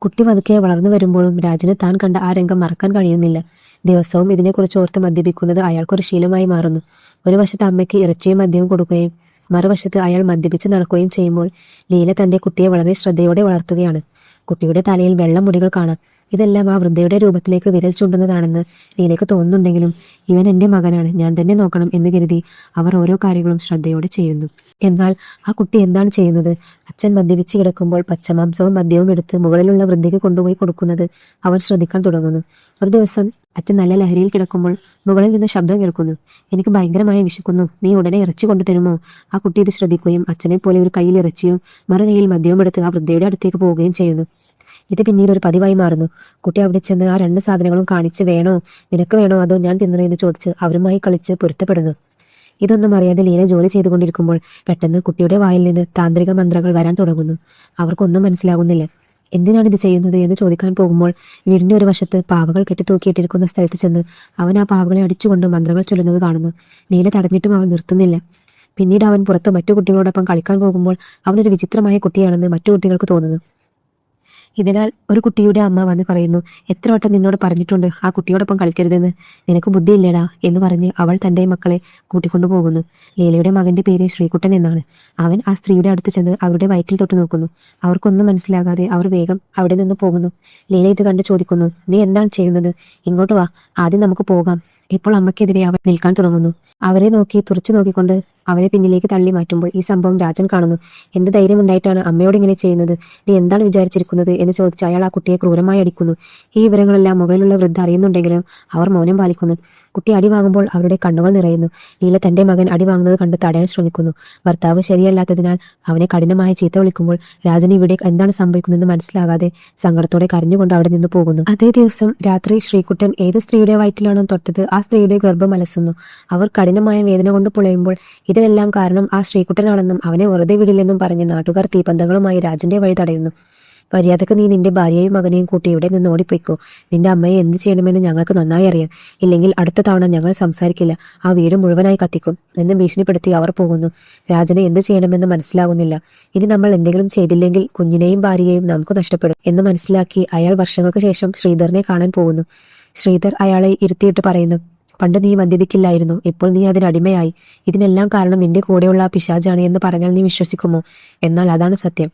കുട്ടി പതുക്കെ വളർന്നു വരുമ്പോഴും രാജന് താൻ കണ്ട ആ രംഗം മറക്കാൻ കഴിയുന്നില്ല. ദിവസവും ഇതിനെക്കുറിച്ച് ഓർത്ത് മദ്യപിക്കുന്നത് അയാൾക്കൊരു ശീലമായി മാറുന്നു. ഒരു വശത്ത് അമ്മയ്ക്ക് ഇറച്ചിയും മദ്യവും കൊടുക്കുകയും മറുവശത്ത് അയാൾ മദ്യപിച്ച് നടക്കുകയും ചെയ്യുമ്പോൾ ലീല തന്റെ കുട്ടിയെ വളരെ ശ്രദ്ധയോടെ വളർത്തുകയാണ്. കുട്ടിയുടെ തലയിൽ വെള്ള മുടികൾ കാണാം. ഇതെല്ലാം ആ വൃദ്ധയുടെ രൂപത്തിലേക്ക് വിരൽ ചൂണ്ടുന്നതാണെന്ന് ലീലയ്ക്ക് തോന്നുന്നുണ്ടെങ്കിലും ഇവൻ എൻ്റെ മകനാണ്, ഞാൻ തന്നെ നോക്കണം എന്ന് കരുതി അവർ ഓരോ കാര്യങ്ങളും ശ്രദ്ധയോടെ ചെയ്യുന്നു. എന്നാൽ ആ കുട്ടി എന്താണ് ചെയ്യുന്നത്? അച്ഛൻ മദ്യപിച്ച് കിടക്കുമ്പോൾ പച്ചമാംസവും മദ്യവും എടുത്ത് മുകളിലുള്ള വൃദ്ധയ്ക്ക് കൊണ്ടുപോയി കൊടുക്കുന്നത് അവൻ ശ്രദ്ധിക്കാൻ തുടങ്ങുന്നു. ഒരു ദിവസം അച്ഛൻ നല്ല ലഹരിയിൽ കിടക്കുമ്പോൾ മുകളിൽ നിന്ന് ശബ്ദം കേൾക്കുന്നു. എനിക്ക് ഭയങ്കരമായി വിശക്കുന്നു, നീ ഉടനെ ഇറച്ചി കൊണ്ടുതരുമോ? ആ കുട്ടി ഇത് ശ്രദ്ധിക്കുകയും അച്ഛനെ പോലെ ഒരു കയ്യിൽ ഇറച്ചിയും മറു കയ്യിൽ മദ്യവും എടുത്ത് ആ വൃദ്ധയുടെ അടുത്തേക്ക് പോവുകയും ചെയ്യുന്നു. ഇത് പിന്നീട് ഒരു പതിവായി മാറുന്നു. കുട്ടി അവിടെ ചെന്ന് ആ രണ്ട് സാധനങ്ങളും കാണിച്ച്, വേണോ, നിനക്ക് വേണോ, അതോ ഞാൻ തിന്നണോ എന്ന് ചോദിച്ച് അവരുമായി കളിച്ച് പൊരുത്തപ്പെടുന്നു. ഇതൊന്നും അറിയാതെ ലീല ജോലി ചെയ്തുകൊണ്ടിരിക്കുമ്പോൾ പെട്ടെന്ന് കുട്ടിയുടെ വായിൽ നിന്ന് താന്ത്രിക മന്ത്രങ്ങൾ വരാൻ തുടങ്ങുന്നു. അവർക്കൊന്നും മനസ്സിലാകുന്നില്ല. എന്തിനാണ് ഇത് ചെയ്യുന്നത് എന്ന് ചോദിക്കാൻ പോകുമ്പോൾ വീടിന്റെ ഒരു വശത്ത് പാവകൾ കെട്ടിത്തൂക്കിയിട്ടിരിക്കുന്ന സ്ഥലത്ത് ചെന്ന് അവൻ ആ പാവകളെ അടിച്ചുകൊണ്ട് മന്ത്രങ്ങൾ ചൊല്ലുന്നത് കാണുന്നു. ലീല തടഞ്ഞിട്ടും അവൻ നിർത്തുന്നില്ല. പിന്നീട് അവൻ പുറത്ത് മറ്റു കുട്ടികളോടൊപ്പം കളിക്കാൻ പോകുമ്പോൾ അവനൊരു വിചിത്രമായ കുട്ടിയാണെന്ന് മറ്റു കുട്ടികൾക്ക് തോന്നുന്നു. ഇതിനാൽ ഒരു കുട്ടിയുടെ അമ്മ വന്ന് പറയുന്നു, എത്ര വട്ടം നിന്നോട് പറഞ്ഞിട്ടുണ്ട് ആ കുട്ടിയോടൊപ്പം കളിക്കരുതെന്ന്, നിനക്ക് ബുദ്ധിയില്ലേടാ എന്ന് പറഞ്ഞ് അവൾ തൻ്റെ മക്കളെ കൂട്ടിക്കൊണ്ടു പോകുന്നു. ലീലയുടെ മകന്റെ പേര് ശ്രീകുട്ടൻ എന്നാണ്. അവൻ ആ സ്ത്രീയുടെ അടുത്ത് ചെന്ന് അവരുടെ വയറ്റിൽ തൊട്ട് നോക്കുന്നു. അവർക്കൊന്നും മനസ്സിലാകാതെ അവർ വേഗം അവിടെ നിന്ന് പോകുന്നു. ലീല ഇത് കണ്ട് ചോദിക്കുന്നു, നീ എന്താണ് ചെയ്യുന്നത്? ഇങ്ങോട്ട് വാ, ആദ്യം നമുക്ക് പോകാം. ഇപ്പോൾ അമ്മയ്ക്കെതിരെ അവൻ നിൽക്കാൻ തുടങ്ങുന്നു. അവരെ നോക്കി തുറച്ചു നോക്കിക്കൊണ്ട് അവനെ പിന്നിലേക്ക് തള്ളി മാറ്റുമ്പോൾ ഈ സംഭവം രാജൻ കാണുന്നു. എന്ത് ധൈര്യം ഉണ്ടായിട്ടാണ് അമ്മയോട് ഇങ്ങനെ ചെയ്യുന്നത്? നീ എന്താണ് വിചാരിച്ചിരിക്കുന്നത് എന്ന് ചോദിച്ച് അയാൾ ആ കുട്ടിയെ ക്രൂരമായി അടിക്കുന്നു. ഈ വിവരങ്ങളെല്ലാം മുകളിലുള്ള വൃദ്ധ അറിയുന്നുണ്ടെങ്കിലും അവർ മൗനം പാലിക്കുന്നു. കുട്ടി അടി വാങ്ങുമ്പോൾ അവരുടെ കണ്ണുകൾ നിറയുന്നു. ലീല തന്റെ മകൻ അടി വാങ്ങുന്നത് കണ്ട് തടയാൻ ശ്രമിക്കുന്നു. ഭർത്താവ് ശരിയല്ലാത്തതിനാൽ അവനെ കഠിനമായി ചീത്ത വിളിക്കുമ്പോൾ രാജന് ഇവിടെ എന്താണ് സംഭവിക്കുന്നതെന്ന് മനസ്സിലാകാതെ സങ്കടത്തോടെ കരഞ്ഞുകൊണ്ട് അവിടെ നിന്ന് പോകുന്നു. അതേ ദിവസം രാത്രി ശ്രീകുട്ടൻ ഏത് സ്ത്രീയുടെ വയറ്റിലാണോ തൊട്ടത് ആ സ്ത്രീയുടെ ഗർഭം അലസുന്നു. അവർ കഠിനമായ വേദന കൊണ്ട് പുളയുമ്പോൾ ഇതിനെല്ലാം കാരണം ആ ശ്രീകുട്ടനാണെന്നും അവനെ വെറുതെ വിടില്ലെന്നും പറഞ്ഞ് നാട്ടുകാർ തീപന്തങ്ങളുമായി രാജന്റെ വഴി തടയുന്നു. മര്യാദക്ക് നീ നിന്റെ ഭാര്യയെയും മകനെയും കൂട്ടി ഇവിടെ നിന്ന് ഓടിപ്പോയിക്കോ. നിന്റെ അമ്മയെ എന്ത് ചെയ്യണമെന്ന് ഞങ്ങൾക്ക് നന്നായി അറിയാം. ഇല്ലെങ്കിൽ അടുത്ത തവണ ഞങ്ങൾ സംസാരിക്കില്ല, ആ വീട് മുഴുവനായി കത്തിക്കും എന്ന് ഭീഷണിപ്പെടുത്തി അവർ പോകുന്നു. രാജന് എന്ത് ചെയ്യണമെന്ന് മനസ്സിലാകുന്നില്ല. ഇനി നമ്മൾ എന്തെങ്കിലും ചെയ്തില്ലെങ്കിൽ കുഞ്ഞിനെയും ഭാര്യയെയും നമുക്ക് നഷ്ടപ്പെടും എന്ന് മനസ്സിലാക്കി അയാൾ വർഷങ്ങൾക്ക് ശേഷം ശ്രീധറിനെ കാണാൻ പോകുന്നു. ശ്രീധർ അയാളെ ഇരുത്തിയിട്ട് പറയുന്നു, പണ്ട് നീ മദ്യപിക്കില്ലായിരുന്നു, ഇപ്പോൾ നീ അതിനടിമയായി. ഇതിനെല്ലാം കാരണം നിന്റെ കൂടെയുള്ള ആ പിശാചാണ് എന്ന് പറഞ്ഞാൽ നീ വിശ്വസിക്കുമോ? എന്നാൽ അതാണ് സത്യം.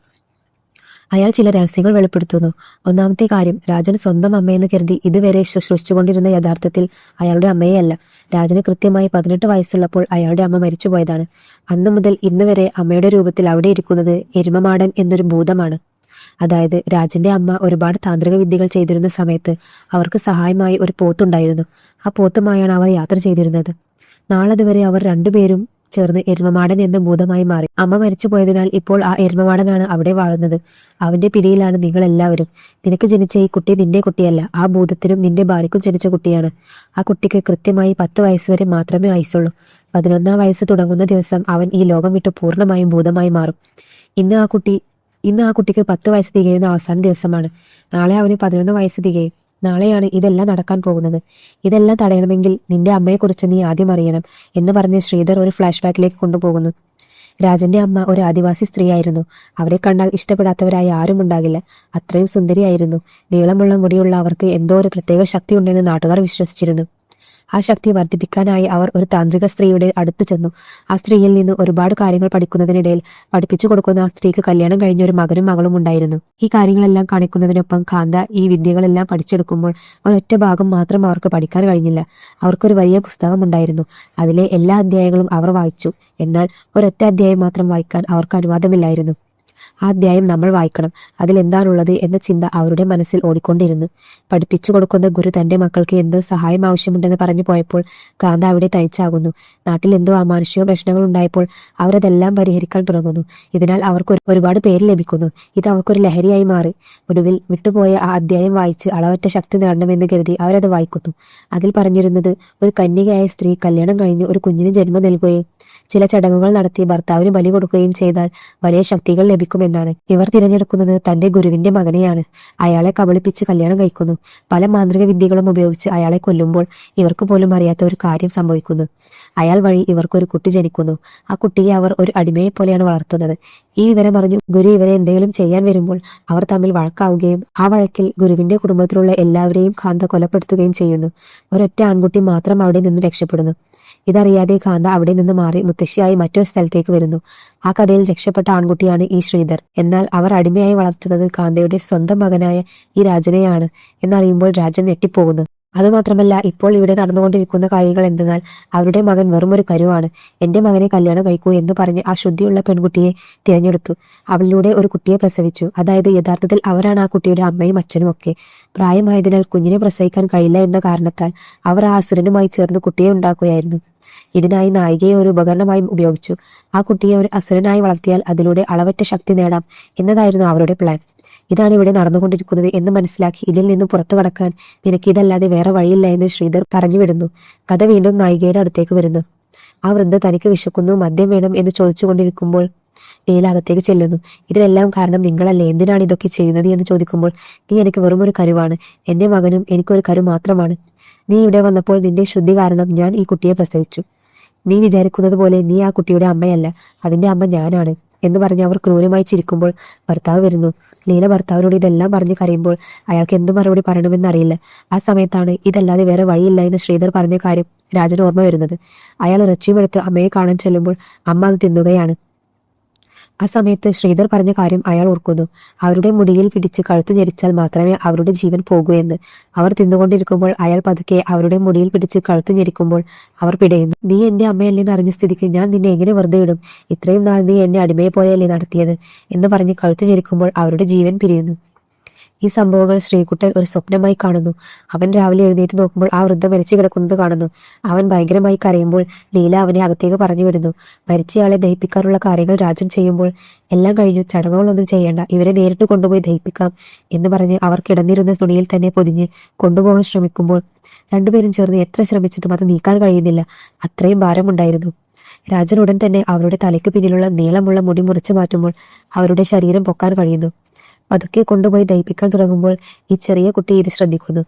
അയാൾ ചില രഹസ്യങ്ങൾ വെളിപ്പെടുത്തുന്നു. ഒന്നാമത്തെ കാര്യം, രാജൻ സ്വന്തം അമ്മയെന്ന് കരുതി ഇതുവരെ ശുശ്രൂഷിച്ചുകൊണ്ടിരുന്ന യഥാർത്ഥത്തിൽ അയാളുടെ അമ്മയെയല്ല. രാജന് കൃത്യമായി 18 വയസ്സുള്ളപ്പോൾ അയാളുടെ അമ്മ മരിച്ചുപോയതാണ്. അന്നു മുതൽ ഇന്ന് വരെ അമ്മയുടെ രൂപത്തിൽ അവിടെ ഇരിക്കുന്നത് എരുമമാടൻ എന്നൊരു ഭൂതമാണ്. അതായത് രാജന്റെ അമ്മ ഒരുപാട് താന്ത്രിക വിദ്യകൾ ചെയ്തിരുന്ന സമയത്ത് അവർക്ക് സഹായമായി ഒരു പോത്തുണ്ടായിരുന്നു. ആ പോത്തുമായാണ് അവർ യാത്ര ചെയ്തിരുന്നത്. നാളതുവരെ അവർ രണ്ടുപേരും ചേർന്ന് എരുമമാടൻ എന്ന ഭൂതമായി മാറി. അമ്മ മരിച്ചുപോയതിനാൽ ഇപ്പോൾ ആ എരുമമാടനാണ് അവിടെ വാഴുന്നത്. അവന്റെ പിടിയിലാണ് നിങ്ങൾ എല്ലാവരും. നിനക്ക് ജനിച്ച ഈ കുട്ടി നിന്റെ കുട്ടിയല്ല, ആ ഭൂതത്തിനും നിന്റെ ഭാര്യയ്ക്കും ജനിച്ച കുട്ടിയാണ്. ആ കുട്ടിക്ക് കൃത്യമായി 10 വയസ്സ് വരെ മാത്രമേ ആയുസുള്ളൂ. 11ാം വയസ്സ് തുടങ്ങുന്ന ദിവസം അവൻ ഈ ലോകം വിട്ട് പൂർണ്ണമായും ഭൂതമായി മാറും. ഇന്ന് ആ കുട്ടിക്ക് 10 വയസ്സ് തികയുന്ന അവസാന ദിവസമാണ്. നാളെ അവന് 11 വയസ്സ് തികയും. നാളെയാണ് ഇതെല്ലാം നടക്കാൻ പോകുന്നത്. ഇതെല്ലാം തടയണമെങ്കിൽ നിന്റെ അമ്മയെക്കുറിച്ച് നീ ആദ്യം അറിയണം എന്ന് പറഞ്ഞ് ശ്രീധർ ഒരു ഫ്ലാഷ് ബാക്കിലേക്ക് കൊണ്ടുപോകുന്നു. രാജന്റെ അമ്മ ഒരു ആദിവാസി സ്ത്രീയായിരുന്നു. അവരെ കണ്ടാൽ ഇഷ്ടപ്പെടാത്തവരായി ആരും ഉണ്ടാകില്ല. അത്രയും സുന്ദരിയായിരുന്നു. നീളമുള്ള മുടിയുള്ള അവർക്ക് എന്തോ ഒരു പ്രത്യേക ശക്തി ഉണ്ടെന്ന് നാട്ടുകാർ വിശ്വസിച്ചിരുന്നു. ആ ശക്തി വർദ്ധിപ്പിക്കാനായി അവർ ഒരു താന്ത്രിക സ്ത്രീയുടെ അടുത്ത് ചെന്നു. ആ സ്ത്രീയിൽ നിന്ന് ഒരുപാട് കാര്യങ്ങൾ പഠിക്കുന്നതിനിടയിൽ പഠിപ്പിച്ചു കൊടുക്കുന്ന ആ സ്ത്രീക്ക് കല്യാണം കഴിഞ്ഞ ഒരു മകനും മകളും ഉണ്ടായിരുന്നു. ഈ കാര്യങ്ങളെല്ലാം കാണിക്കുന്നതിനൊപ്പം കാന്ത ഈ വിദ്യകളെല്ലാം പഠിച്ചെടുക്കുമ്പോൾ ഒരൊറ്റ ഭാഗം മാത്രം അവർക്ക് പഠിക്കാൻ കഴിഞ്ഞില്ല. അവർക്കൊരു വലിയ പുസ്തകം ഉണ്ടായിരുന്നു. അതിലെ എല്ലാ അധ്യായങ്ങളും അവർ വായിച്ചു. എന്നാൽ ഒരൊറ്റ അധ്യായം മാത്രം വായിക്കാൻ അവർക്ക് അനുവാദമില്ലായിരുന്നു. ആ അധ്യായം നമ്മൾ വായിക്കണം, അതിലെന്താണുള്ളത് എന്ന ചിന്ത അവരുടെ മനസ്സിൽ ഓടിക്കൊണ്ടിരുന്നു. പഠിപ്പിച്ചു കൊടുക്കുന്ന ഗുരു തന്റെ മക്കൾക്ക് എന്തോ സഹായം ആവശ്യമുണ്ടെന്ന് പറഞ്ഞു പോയപ്പോൾ കാന്ത അവിടെ തയ്ച്ചാകുന്നു. നാട്ടിൽ എന്തോ അമാനുഷിക പ്രശ്നങ്ങൾ ഉണ്ടായപ്പോൾ അവരതെല്ലാം പരിഹരിക്കാൻ തുടങ്ങുന്നു. ഇതിനാൽ അവർക്ക് ഒരുപാട് പേര് ലഭിക്കുന്നു. ഇത് അവർക്കൊരു ലഹരിയായി മാറി. ഒടുവിൽ വിട്ടുപോയ ആ അധ്യായം വായിച്ച് അളവറ്റ ശക്തി നേടണമെന്ന് കരുതി അവരത് വായിക്കുന്നു. അതിൽ പറഞ്ഞിരുന്നത് ഒരു കന്യകയായ സ്ത്രീ കല്യാണം കഴിഞ്ഞ് ഒരു കുഞ്ഞിന് ജന്മം നൽകുകയും ചില ചടങ്ങുകൾ നടത്തി ഭർത്താവിന് ബലി കൊടുക്കുകയും ചെയ്താൽ വലിയ ശക്തികൾ ലഭിക്കുമെന്നാണ്. ഇവർ തിരഞ്ഞെടുക്കുന്നത് തന്റെ ഗുരുവിന്റെ മകനെയാണ്. അയാളെ കബളിപ്പിച്ച് കല്യാണം കഴിക്കുന്നു. പല മാന്ത്രിക വിദ്യകളും ഉപയോഗിച്ച് അയാളെ കൊല്ലുമ്പോൾ ഇവർക്ക് പോലും അറിയാത്ത ഒരു കാര്യം സംഭവിക്കുന്നു. അയാൾ വഴി ഇവർക്കൊരു കുട്ടി ജനിക്കുന്നു. ആ കുട്ടിയെ അവർ ഒരു അടിമയെ പോലെയാണ് വളർത്തുന്നത്. ഈ വിവരം അറിഞ്ഞു ഗുരു ഇവരെ എന്തെങ്കിലും ചെയ്യാൻ വരുമ്പോൾ അവർ തമ്മിൽ വഴക്കാവുകയും ആ വഴക്കിൽ ഗുരുവിന്റെ കുടുംബത്തിലുള്ള എല്ലാവരെയും കാന്ത കൊലപ്പെടുത്തുകയും ചെയ്യുന്നു. ഒരൊറ്റ ആൺകുട്ടി മാത്രം അവിടെ നിന്ന് രക്ഷപ്പെടുന്നു. ഇതറിയാതെ കാന്ത അവിടെ നിന്ന് മാറി മുത്തശ്ശിയായി മറ്റൊരു സ്ഥലത്തേക്ക് വരുന്നു. ആ കഥയിൽ രക്ഷപ്പെട്ട ആൺകുട്ടിയാണ് ഈ ശ്രീധർ. എന്നാൽ അവർ അടിമയായി വളർത്തുന്നത് കാന്തയുടെ സ്വന്തം മകനായ ഈ രാജനെയാണ് എന്നറിയുമ്പോൾ രാജൻ ഞെട്ടിപ്പോകുന്നു. അതുമാത്രമല്ല, ഇപ്പോൾ ഇവിടെ നടന്നുകൊണ്ടിരിക്കുന്ന കാര്യങ്ങൾ എന്തെന്നാൽ അവരുടെ മകൻ വെറുമൊരു കരുവാണ്. എന്റെ മകനെ കല്യാണം കഴിക്കൂ എന്ന് പറഞ്ഞ് ആ ശുദ്ധിയുള്ള പെൺകുട്ടിയെ തിരഞ്ഞെടുത്തു. അവളിലൂടെ ഒരു കുട്ടിയെ പ്രസവിച്ചു. അതായത് യഥാർത്ഥത്തിൽ അവരാണ് ആ കുട്ടിയുടെ അമ്മയും അച്ഛനും ഒക്കെ. പ്രായമായതിനാൽ കുഞ്ഞിനെ പ്രസവിക്കാൻ കഴിയില്ല എന്ന കാരണത്താൽ അവർ ആ അസുരനുമായി ചേർന്ന് കുട്ടിയെ ഉണ്ടാക്കുകയായിരുന്നു. ഇതിനായി നായികയെ ഒരു ഉപകരണമായി ഉപയോഗിച്ചു. ആ കുട്ടിയെ ഒരു അസുരനായി വളർത്തിയാൽ അതിലൂടെ അളവറ്റ ശക്തി നേടാം എന്നതായിരുന്നു അവരുടെ പ്ലാൻ. ഇതാണ് ഇവിടെ നടന്നുകൊണ്ടിരിക്കുന്നത് എന്ന് മനസ്സിലാക്കി ഇതിൽ നിന്ന് പുറത്തു കടക്കാൻ നിനക്ക് ഇതല്ലാതെ വേറെ വഴിയില്ല എന്ന് ശ്രീധർ പറഞ്ഞു വിടുന്നു. കഥ വീണ്ടും നായികയുടെ അടുത്തേക്ക് വരുന്നു. ആ വൃദ്ധ തനിക്ക് വിശക്കുന്നു, മദ്യം വേണം എന്ന് ചോദിച്ചുകൊണ്ടിരിക്കുമ്പോൾ ലീല അകത്തേക്ക് ചെല്ലുന്നു. ഇതിനെല്ലാം കാരണം നിങ്ങളല്ലേ, എന്തിനാണ് ഇതൊക്കെ ചെയ്യുന്നത് എന്ന് ചോദിക്കുമ്പോൾ നീ എനിക്ക് വെറുമൊരു കരുവാണ്, എന്റെ മകനും എനിക്കൊരു കരു മാത്രമാണ്. നീ ഇവിടെ വന്നപ്പോൾ നിന്റെ ശുദ്ധി കാരണം ഞാൻ ഈ കുട്ടിയെ പ്രസവിച്ചു. നീ വിചാരിക്കുന്നത് പോലെ നീ ആ കുട്ടിയുടെ അമ്മയല്ല, അതിന്റെ അമ്മ ഞാനാണ് എന്ന് പറഞ്ഞ് അവർ ക്രൂരമായി ചിരിക്കുമ്പോൾ ഭർത്താവ് വരുന്നു. ലീല ഭർത്താവിനോട് ഇതെല്ലാം പറഞ്ഞ് കരയുമ്പോൾ അയാൾക്ക് എന്തു മറുപടി പറയണമെന്നറിയില്ല. ആ സമയത്താണ് ഇതല്ലാതെ വേറെ വഴിയില്ല എന്ന് ശ്രീധർ പറഞ്ഞ കാര്യം രാജന് ഓർമ്മ വരുന്നത്. അയാൾ ഇറച്ചിയും എടുത്ത് അമ്മയെ കാണാൻ ചെല്ലുമ്പോൾ അമ്മ അത് തിന്നുകയാണ്. ആ സമയത്ത് ശ്രീധർ പറഞ്ഞ കാര്യം അയാൾ ഓർക്കുന്നു. അവരുടെ മുടിയിൽ പിടിച്ച് കഴുത്തു ഞെരിച്ചാൽ മാത്രമേ അവരുടെ ജീവൻ പോകൂ എന്ന്. അവർ തിന്നുകൊണ്ടിരിക്കുമ്പോൾ അയാൾ പതുക്കെ അവരുടെ മുടിയിൽ പിടിച്ച് കഴുത്തു ഞെരിക്കുമ്പോൾ അവർ പിടയുന്നു. നീ എന്റെ അമ്മയല്ലെന്ന് അറിഞ്ഞ സ്ഥിതിക്ക് ഞാൻ നിന്നെ എങ്ങനെ വെറുതെ ഇടും? ഇത്രയും നാൾ നീ എന്നെ അടിമയെ പോലെയല്ലേ നടത്തിയത് എന്ന് പറഞ്ഞ് കഴുത്തു ഞെരിക്കുമ്പോൾ അവരുടെ ജീവൻ പിരിയുന്നു. ഈ സംഭവങ്ങൾ ശ്രീകുട്ടൻ ഒരു സ്വപ്നമായി കാണുന്നു. അവൻ രാവിലെ എഴുന്നേറ്റ് നോക്കുമ്പോൾ ആ വൃദ്ധ മരിച്ചു കിടക്കുന്നത് കാണുന്നു. അവൻ ഭയങ്കരമായി കരയുമ്പോൾ ലീല അവനെ അകത്തേക്ക് പറഞ്ഞു വിടുന്നു. മരിച്ചയാളെ ദഹിപ്പിക്കാനുള്ള കാര്യങ്ങൾ രാജൻ ചെയ്യുമ്പോൾ എല്ലാം കഴിഞ്ഞു, ചടങ്ങുകളൊന്നും ചെയ്യേണ്ട, ഇവരെ നേരിട്ട് കൊണ്ടുപോയി ദഹിപ്പിക്കാം എന്ന് പറഞ്ഞ് അവർ കിടന്നിരുന്ന തുണിയിൽ തന്നെ പൊതിഞ്ഞ് കൊണ്ടുപോകാൻ ശ്രമിക്കുമ്പോൾ രണ്ടുപേരും ചേർന്ന് എത്ര ശ്രമിച്ചിട്ടും അത് നീക്കാൻ കഴിയുന്നില്ല. അത്രയും ഭാരമുണ്ടായിരുന്നു. രാജൻ ഉടൻ തന്നെ അവരുടെ തലയ്ക്ക് പിന്നിലുള്ള നീളമുള്ള മുടി മുറിച്ചു മാറ്റുമ്പോൾ അവരുടെ ശരീരം പൊക്കാൻ കഴിയുന്നു. പതുക്കെ കൊണ്ടുപോയി ദഹിപ്പിക്കാൻ തുടങ്ങുമ്പോൾ ഈ ചെറിയ കുട്ടി ഇത് ശ്രദ്ധിക്കുന്നു.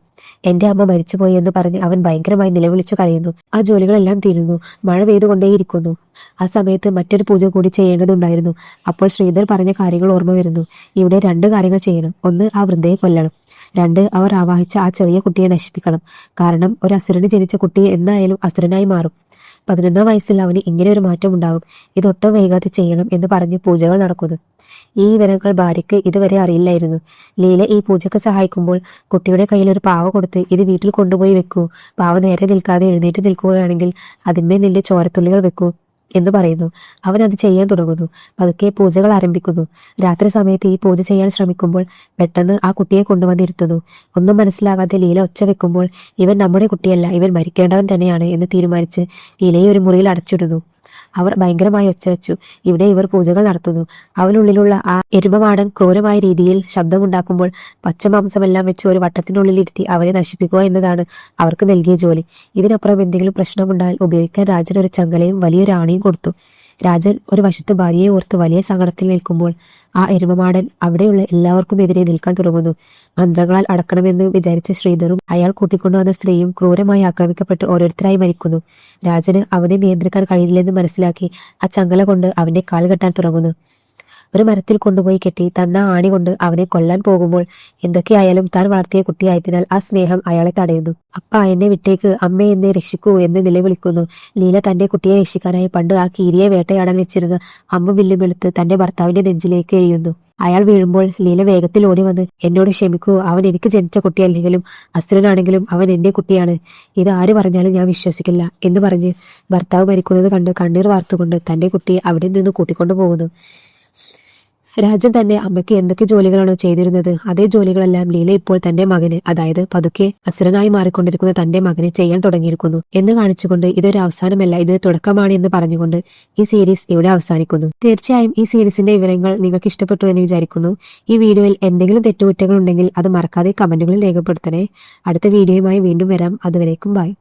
എന്റെ അമ്മ മരിച്ചുപോയി എന്ന് പറഞ്ഞ് അവൻ ഭയങ്കരമായി നിലവിളിച്ചു കരയുന്നു. ആ ജോലികളെല്ലാം തീരുന്നു. മഴ പെയ്തുകൊണ്ടേയിരിക്കുന്നു. ആ സമയത്ത് മറ്റൊരു പൂജ കൂടി ചെയ്യേണ്ടതുണ്ടായിരുന്നു. അപ്പോൾ ശ്രീധർ പറഞ്ഞ കാര്യങ്ങൾ ഓർമ്മ വരുന്നു. ഇവിടെ 2 കാര്യങ്ങൾ ചെയ്യണം. ഒന്ന്, ആ വൃദ്ധയെ കൊല്ലണം. 2, അവർ ആവാഹിച്ച ആ ചെറിയ കുട്ടിയെ നശിപ്പിക്കണം. കാരണം ഒരു അസുരന് ജനിച്ച കുട്ടി എന്തായാലും അസുരനായി മാറും. 11ാം വയസ്സിൽ അവന് ഇങ്ങനെ ഒരു മാറ്റം ഉണ്ടാകും. ഇതൊട്ടും വൈകാതെ ചെയ്യണം എന്ന് പറഞ്ഞ് പൂജകൾ നടക്കുന്നു. ഈ വിവരങ്ങൾ ഭാര്യയ്ക്ക് ഇതുവരെ അറിയില്ലായിരുന്നു. ലീല ഈ പൂജയ്ക്ക് സഹായിക്കുമ്പോൾ കുട്ടിയുടെ കയ്യിൽ ഒരു പാവ കൊടുത്ത് ഇത് വീട്ടിൽ കൊണ്ടുപോയി വെക്കൂ, പാവ നേരെ നിൽക്കാതെ എഴുന്നേറ്റ് നിൽക്കുകയാണെങ്കിൽ അതിന്മേൽ നിന്റെ ചോരത്തുള്ളികൾ വെക്കൂ എന്ന് പറയുന്നു. അവൻ അത് ചെയ്യാൻ തുടങ്ങുന്നു. പതുക്കെ പൂജകൾ ആരംഭിക്കുന്നു. രാത്രി സമയത്ത് ഈ പൂജ ചെയ്യാൻ ശ്രമിക്കുമ്പോൾ പെട്ടെന്ന് ആ കുട്ടിയെ കൊണ്ടുവന്നിരുത്തുന്നു. ഒന്നും മനസ്സിലാകാതെ ലീല ഒച്ച വെക്കുമ്പോൾ ഇവൻ നമ്മുടെ കുട്ടിയല്ല, ഇവൻ മരിക്കേണ്ടവൻ തന്നെയാണ് എന്ന് തീരുമാനിച്ച് ലീലയെ ഒരു മുറിയിൽ അടച്ചിടുന്നു. അവർ ഭയങ്കരമായി ഒച്ച വെച്ചു. ഇവിടെ ഇവർ പൂജകൾ നടത്തുന്നു. അവനുള്ളിലുള്ള ആ എരുമമാടൻ ക്രൂരമായ രീതിയിൽ ശബ്ദമുണ്ടാക്കുമ്പോൾ പച്ചമാംസമെല്ലാം വെച്ച് ഒരു വട്ടത്തിനുള്ളിലിരുത്തി അവനെ നശിപ്പിക്കുക എന്നതാണ് അവർക്ക് നൽകിയ ജോലി. ഇതിനപ്പുറം എന്തെങ്കിലും പ്രശ്നമുണ്ടായാൽ ഉപയോഗിക്കാൻ രാജൻ ഒരു ചങ്ങലയും വലിയൊരു ആണിയും കൊടുത്തു. രാജൻ ഒരു വശത്ത് ഭാര്യയെ ഓർത്ത് വലിയ സങ്കടത്തിൽ നിൽക്കുമ്പോൾ ആ എരുമമാടൻ അവിടെയുള്ള എല്ലാവർക്കും എതിരെ നിൽക്കാൻ തുടങ്ങുന്നു. മന്ത്രങ്ങളാൽ അടക്കണമെന്ന് വിചാരിച്ച ശ്രീധറും അയാൾ കൂട്ടിക്കൊണ്ടുവന്ന സ്ത്രീയും ക്രൂരമായി ആക്രമിക്കപ്പെട്ട് ഓരോരുത്തരായി മരിക്കുന്നു. രാജന് അവനെ നിയന്ത്രിക്കാൻ കഴിയില്ലെന്ന് മനസ്സിലാക്കി ആ ചങ്ങല കൊണ്ട് അവന്റെ കാൽ കെട്ടാൻ തുടങ്ങുന്നു. ഒരു മരത്തിൽ കൊണ്ടുപോയി കെട്ടി തന്ന ആണി കൊണ്ട് അവനെ കൊല്ലാൻ പോകുമ്പോൾ എന്തൊക്കെയായാലും താൻ വളർത്തിയ കുട്ടിയായതിനാൽ ആ സ്നേഹം അയാളെ തടയുന്നു. അപ്പ എന്നെ വിട്ടേക്ക്, അമ്മ എന്നെ രക്ഷിക്കൂ എന്ന് നിലവിളിക്കുന്നു. ലീല തന്റെ കുട്ടിയെ രക്ഷിക്കാനായി പണ്ട് ആ കീരിയെ വേട്ടയാടാൻ വെച്ചിരുന്ന അമ്പും വില്ലുമെടുത്ത് തന്റെ ഭർത്താവിന്റെ നെഞ്ചിലേക്ക് എറിയുന്നു. അയാൾ വീഴുമ്പോൾ ലീല വേഗത്തിൽ ഓടി വന്ന് എന്നോട് ക്ഷമിക്കൂ, അവൻ എനിക്ക് ജനിച്ച കുട്ടിയല്ലെങ്കിലും അസുരനാണെങ്കിലും അവൻ എന്റെ കുട്ടിയാണ്, ഇത് ആര് പറഞ്ഞാലും ഞാൻ വിശ്വസിക്കില്ല എന്ന് പറഞ്ഞ് ഭർത്താവ് മരിക്കുന്നത് കണ്ട് കണ്ണീർ വാർത്തുകൊണ്ട് തന്റെ കുട്ടിയെ അവിടെ നിന്ന് കൂട്ടിക്കൊണ്ടു പോകുന്നു. രാജൻ തന്റെ അമ്മയ്ക്ക് എന്തൊക്കെ ജോലികളാണോ ചെയ്തിരുന്നത് അതേ ജോലികളെല്ലാം ലീല ഇപ്പോൾ തന്റെ മകന്, അതായത് പതുക്കെ അസുരനായി മാറിക്കൊണ്ടിരിക്കുന്ന തന്റെ മകനെ ചെയ്യാൻ തുടങ്ങിയിരിക്കുന്നു എന്ന് കാണിച്ചുകൊണ്ട് ഇതൊരു അവസാനമല്ല, ഇതൊരു തുടക്കമാണ് എന്ന് പറഞ്ഞുകൊണ്ട് ഈ സീരീസ് ഇവിടെ അവസാനിക്കുന്നു. തീർച്ചയായും ഈ സീരീസിന്റെ വിവരങ്ങൾ നിങ്ങൾക്ക് ഇഷ്ടപ്പെട്ടു എന്ന് വിചാരിക്കുന്നു. ഈ വീഡിയോയിൽ എന്തെങ്കിലും തെറ്റുകുറ്റങ്ങൾ ഉണ്ടെങ്കിൽ അത് മറക്കാതെ കമന്റുകളിൽ രേഖപ്പെടുത്തണേ. അടുത്ത വീഡിയോയുമായി വീണ്ടും വരാം. അതുവരേക്കും ബൈ.